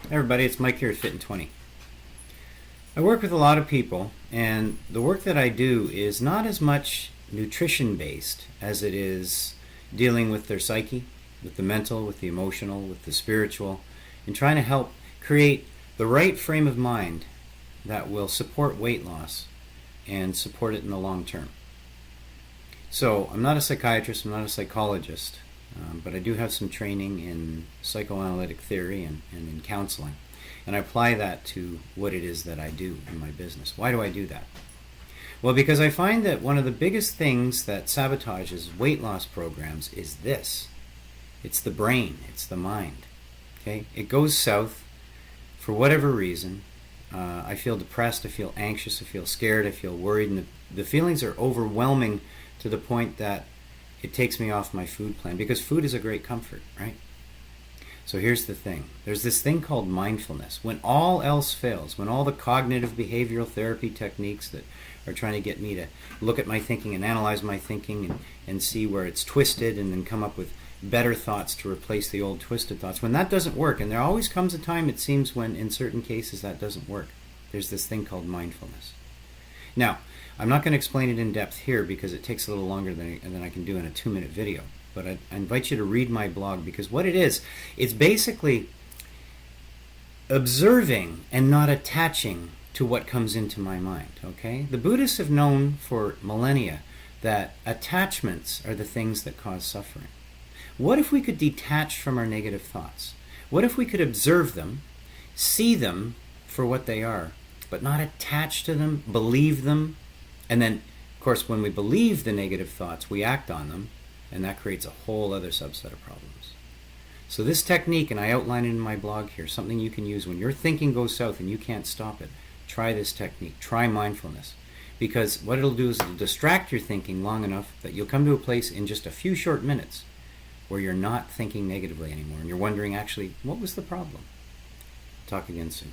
Hey everybody, it's Mike here at Fit in 20. I work with a lot of people, and the work that I do is not as much nutrition based as it is dealing with their psyche, with the mental, with the emotional, with the spiritual, and trying to help create the right frame of mind that will support weight loss and support it in the long term. So, I'm not a psychiatrist, I'm not a psychologist, but I do have some training in psychoanalytic theory and in counseling. And I apply that to what it is that I do in my business. Why do I do that? Well, because I find that one of the biggest things that sabotages weight loss programs is this. It's the brain, it's the mind. Okay? It goes south for whatever reason. I feel depressed, I feel anxious, I feel scared, I feel worried, and the feelings are overwhelming to the point that it takes me off my food plan, because food is a great comfort, right? So here's the thing. There's this thing called mindfulness. When all else fails, when all the cognitive behavioral therapy techniques that are trying to get me to look at my thinking and analyze my thinking and see where it's twisted and then come up with better thoughts to replace the old twisted thoughts, when that doesn't work, and there always comes a time, it seems, when in certain cases that doesn't work, there's this thing called mindfulness. Now, I'm not going to explain it in depth here because it takes a little longer than I can do in a 2-minute video. But I invite you to read my blog, because what it is, it's basically observing and not attaching to what comes into my mind. Okay? The Buddhists have known for millennia that attachments are the things that cause suffering. What if we could detach from our negative thoughts? What if we could observe them, see them for what they are, but not attach to them, believe them, and then, of course, when we believe the negative thoughts, we act on them, and that creates a whole other subset of problems. So this technique, and I outline it in my blog here, something you can use when your thinking goes south and you can't stop it. Try this technique. Try mindfulness. Because what it'll do is it'll distract your thinking long enough that you'll come to a place in just a few short minutes where you're not thinking negatively anymore, and you're wondering, actually, what was the problem? Talk again soon.